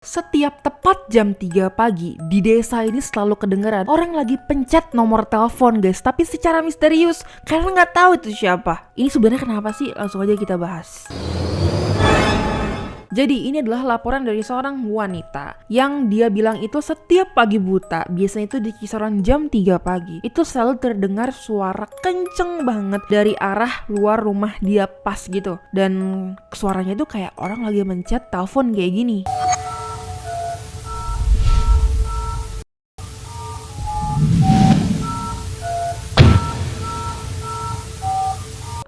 Setiap tepat jam 3 pagi, di desa ini selalu kedengeran orang lagi pencet nomor telepon guys, tapi secara misterius karena nggak tahu itu siapa. Ini sebenarnya kenapa sih? Langsung aja kita bahas. Jadi ini adalah laporan dari seorang wanita yang dia bilang itu setiap pagi buta, biasanya itu di kisaran jam 3 pagi, itu selalu terdengar suara kenceng banget dari arah luar rumah dia pas gitu. Dan suaranya itu kayak orang lagi mencet telepon kayak gini.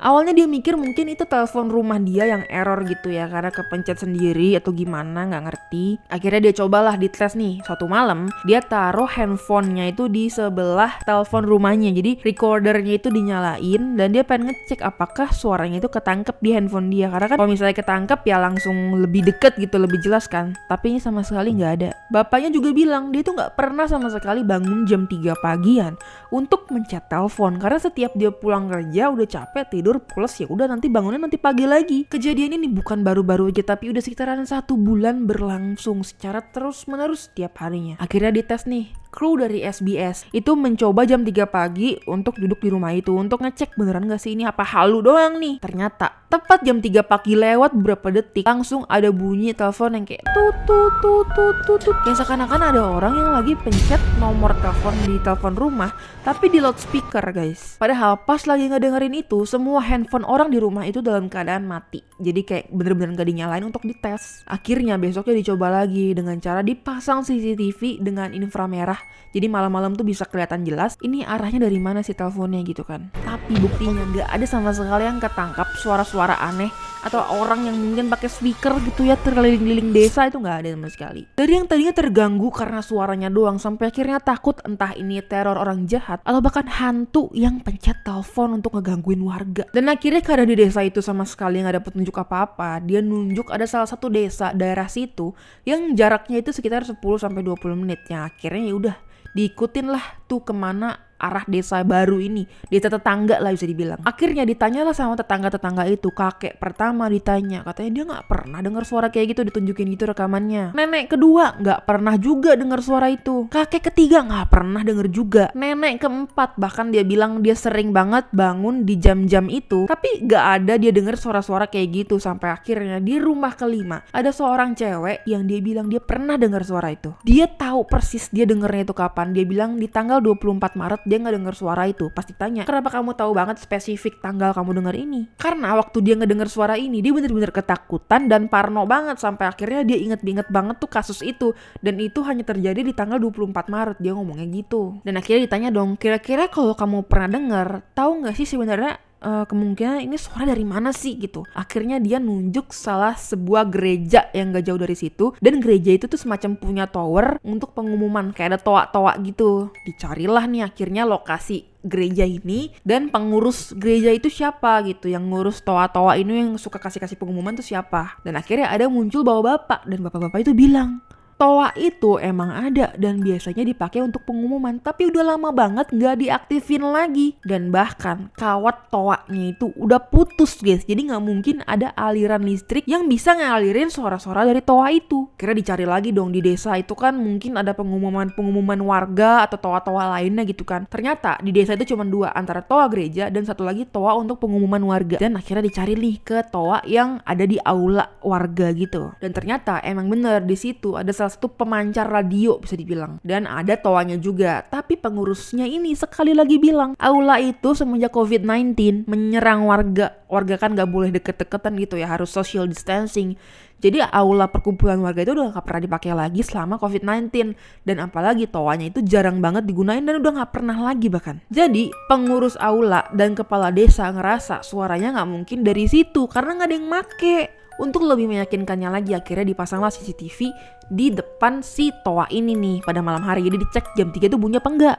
Awalnya dia mikir mungkin itu telepon rumah dia yang error gitu ya, karena kepencet sendiri atau gimana nggak ngerti. Akhirnya dia cobalah dites nih. Suatu malam dia taruh handphonenya itu di sebelah telepon rumahnya, jadi recordernya itu dinyalain dan dia pengen ngecek apakah suaranya itu ketangkep di handphone dia. Karena kan kalau misalnya ketangkep ya langsung lebih deket gitu, lebih jelas kan. Tapi ini sama sekali nggak ada. Bapaknya juga bilang dia tuh nggak pernah sama sekali bangun jam 3 pagian untuk mencet telepon, karena setiap dia pulang kerja udah capek tidur pulas, ya udah nanti bangunnya nanti pagi lagi. Kejadian ini bukan baru-baru aja, tapi udah sekitaran 1 bulan berlangsung secara terus menerus setiap harinya. Akhirnya dites nih, kru dari SBS itu mencoba jam 3 pagi untuk duduk di rumah itu untuk ngecek beneran gak sih ini apa halu doang nih. Ternyata tepat jam 3 pagi lewat beberapa detik langsung ada bunyi telepon yang kayak tut tut tut tut tut tut, kayak seakan-akan ada orang yang lagi pencet nomor telepon di telepon rumah tapi di loudspeaker guys. Padahal pas lagi ngedengerin itu semua handphone orang di rumah itu dalam keadaan mati. Jadi kayak bener-bener gak dinyalain untuk dites. Akhirnya besoknya dicoba lagi dengan cara dipasang CCTV dengan inframerah. Jadi malam-malam tuh bisa kelihatan jelas ini arahnya dari mana sih teleponnya gitu kan. Tapi buktinya gak ada sama sekali yang ketangkap suara-suara aneh atau orang yang mungkin pakai speaker gitu ya terkeliling-liling desa, itu gak ada sama sekali. Dari yang tadinya terganggu karena suaranya doang sampai akhirnya takut entah ini teror orang jahat atau bahkan hantu yang pencet telepon untuk ngegangguin warga. Dan akhirnya karena di desa itu sama sekali gak ada petunjuk apa-apa, dia nunjuk ada salah satu desa daerah situ yang jaraknya itu sekitar 10-20 menit. Yang akhirnya ya udah diikutin lah tuh kemana arah desa baru ini, desa tetangga lah bisa dibilang. Akhirnya ditanyalah sama tetangga-tetangga itu. Kakek pertama ditanya, katanya dia nggak pernah dengar suara kayak gitu, ditunjukin gitu rekamannya. Nenek kedua nggak pernah juga dengar suara itu. Kakek ketiga nggak pernah dengar juga. Nenek keempat bahkan dia bilang dia sering banget bangun di jam-jam itu, tapi nggak ada dia dengar suara-suara kayak gitu. Sampai akhirnya di rumah kelima ada seorang cewek yang dia bilang dia pernah dengar suara itu. Dia tahu persis dia dengarnya itu kapan. Dia bilang di tanggal 24 Maret dia nggak dengar suara itu. Pas ditanya, kenapa kamu tahu banget spesifik tanggal kamu dengar ini? Karena waktu dia ngedengar suara ini dia bener-bener ketakutan dan parno banget sampai akhirnya dia inget banget tuh kasus itu, dan itu hanya terjadi di tanggal 24 Maret. Dia ngomongnya gitu. Dan akhirnya ditanya dong, kira-kira kalau kamu pernah dengar, tahu nggak sih sebenarnya kemungkinan ini suara dari mana sih gitu. Akhirnya dia nunjuk salah sebuah gereja yang gak jauh dari situ, dan gereja itu tuh semacam punya tower untuk pengumuman, kayak ada toa-toa gitu. Dicarilah nih akhirnya lokasi gereja ini dan pengurus gereja itu siapa gitu, yang ngurus toa-toa ini yang suka kasih-kasih pengumuman tuh siapa. Dan akhirnya ada muncul bapak-bapak, dan bapak-bapak itu bilang toa itu emang ada dan biasanya dipakai untuk pengumuman, tapi udah lama banget nggak diaktifin lagi. Dan bahkan kawat toanya itu udah putus guys, jadi nggak mungkin ada aliran listrik yang bisa ngalirin suara-suara dari toa itu. Kira dicari lagi dong di desa itu kan mungkin ada pengumuman warga atau toa-toa lainnya gitu kan. Ternyata di desa itu cuma 2, antara toa gereja dan satu lagi toa untuk pengumuman warga. Dan akhirnya dicari nih ke toa yang ada di aula warga gitu. Dan ternyata emang bener di situ ada salah satu pemancar radio bisa dibilang, dan ada toanya juga. Tapi pengurusnya ini sekali lagi bilang aula itu semenjak COVID-19 menyerang warga kan gak boleh deket-deketan gitu ya, harus social distancing. Jadi aula perkumpulan warga itu udah gak pernah dipakai lagi selama COVID-19, dan apalagi toanya itu jarang banget digunain dan udah gak pernah lagi bahkan. Jadi pengurus aula dan kepala desa ngerasa suaranya gak mungkin dari situ karena gak ada yang make. Untuk lebih meyakinkannya lagi akhirnya dipasanglah CCTV di depan si toa ini nih pada malam hari. Jadi dicek jam 3 itu bunyi apa enggak.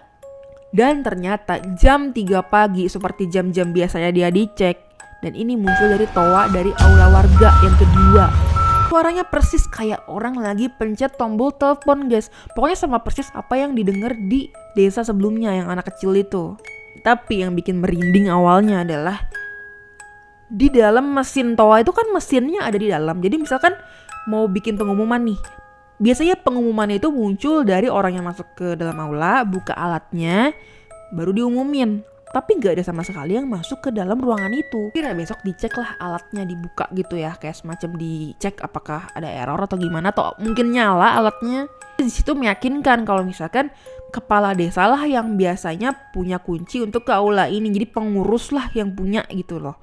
Dan ternyata jam 3 pagi seperti jam-jam biasanya dia dicek, dan ini muncul dari toa dari aula warga yang kedua. Suaranya persis kayak orang lagi pencet tombol telepon guys. Pokoknya sama persis apa yang didengar di desa sebelumnya yang anak kecil itu. Tapi yang bikin merinding awalnya adalah di dalam mesin toa itu kan mesinnya ada di dalam. Jadi misalkan mau bikin pengumuman nih, Biasanya pengumuman itu muncul dari orang yang masuk ke dalam aula, buka alatnya, baru diumumin. Tapi gak ada sama sekali yang masuk ke dalam ruangan itu. Kira besok dicek lah alatnya, dibuka gitu ya, kayak semacam dicek apakah ada error atau gimana, atau mungkin nyala alatnya. Di situ meyakinkan kalau misalkan kepala desa lah yang biasanya punya kunci untuk ke aula ini, jadi pengurus lah yang punya gitu loh.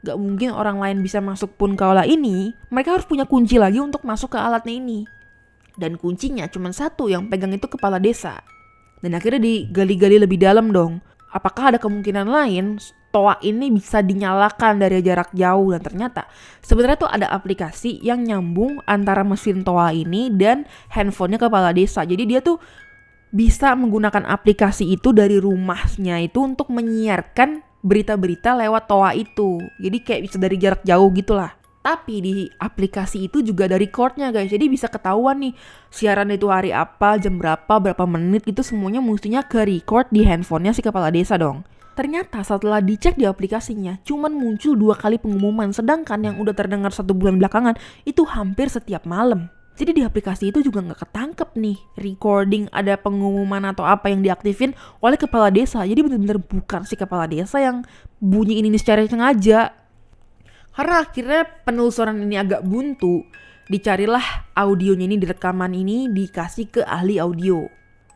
Gak mungkin orang lain bisa masuk pun ke aula ini, mereka harus punya kunci lagi untuk masuk ke alatnya ini. Dan kuncinya cuma satu, yang pegang itu kepala desa. Dan akhirnya digali-gali lebih dalam dong. Apakah ada kemungkinan lain toa ini bisa dinyalakan dari jarak jauh, dan ternyata sebenarnya tuh ada aplikasi yang nyambung antara mesin toa ini dan handphonenya kepala desa. Jadi dia tuh bisa menggunakan aplikasi itu dari rumahnya itu untuk menyiarkan berita-berita lewat toa itu. Jadi kayak bisa dari jarak jauh gitulah. Tapi di aplikasi itu juga ada recordnya guys. Jadi bisa ketahuan nih siaran itu hari apa, jam berapa menit gitu, semuanya mestinya ke record di handphonenya si kepala desa dong. Ternyata setelah dicek di aplikasinya cuman muncul 2 kali pengumuman. Sedangkan yang udah terdengar 1 bulan belakangan itu hampir setiap malam. Jadi di aplikasi itu juga gak ketangkep nih recording ada pengumuman atau apa yang diaktifin oleh kepala desa. Jadi benar-benar bukan si kepala desa yang bunyi ini secara sengaja. Karena akhirnya penelusuran ini agak buntu, dicarilah audionya ini, di rekaman ini dikasih ke ahli audio.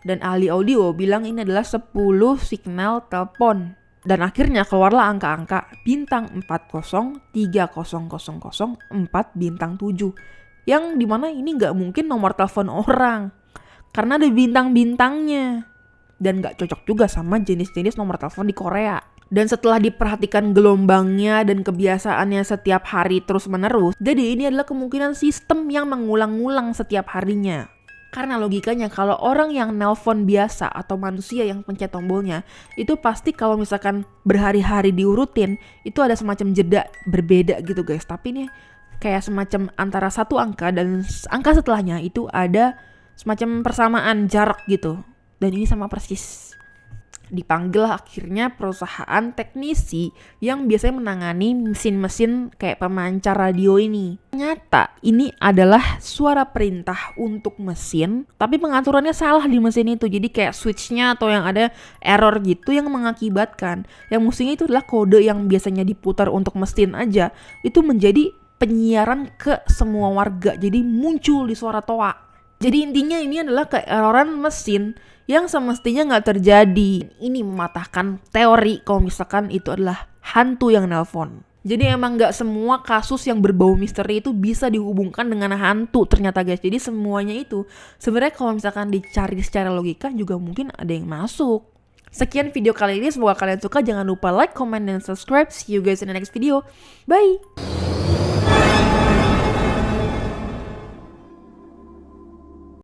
Dan ahli audio bilang ini adalah 10 signal telepon. Dan akhirnya keluarlah angka-angka bintang 40, 3000, 4 bintang 7. Yang dimana ini gak mungkin nomor telepon orang, karena ada bintang-bintangnya. Dan gak cocok juga sama jenis-jenis nomor telepon di Korea. Dan setelah diperhatikan gelombangnya dan kebiasaannya setiap hari terus menerus, jadi ini adalah kemungkinan sistem yang mengulang-ulang setiap harinya. Karena logikanya kalau orang yang nelpon biasa atau manusia yang pencet tombolnya, itu pasti kalau misalkan berhari-hari diurutin, itu ada semacam jeda berbeda gitu guys. Tapi ini kayak semacam antara satu angka dan angka setelahnya itu ada semacam persamaan jarak gitu. Dan ini sama persis. Dipanggil akhirnya perusahaan teknisi yang biasanya menangani mesin-mesin kayak pemancar radio ini. Ternyata ini adalah suara perintah untuk mesin, tapi pengaturannya salah di mesin itu. Jadi kayak switchnya atau yang ada error gitu yang mengakibatkan yang mestinya itu adalah kode yang biasanya diputar untuk mesin aja, itu menjadi penyiaran ke semua warga. Jadi muncul di suara toa. Jadi intinya ini adalah keeroran mesin yang semestinya nggak terjadi. Ini mematahkan teori kalau misalkan itu adalah hantu yang nelpon. Jadi emang nggak semua kasus yang berbau misteri itu bisa dihubungkan dengan hantu ternyata guys. Jadi semuanya itu sebenarnya kalau misalkan dicari secara logika juga mungkin ada yang masuk. Sekian video kali ini, semoga kalian suka. Jangan lupa like, comment, dan subscribe. See you guys in the next video. Bye!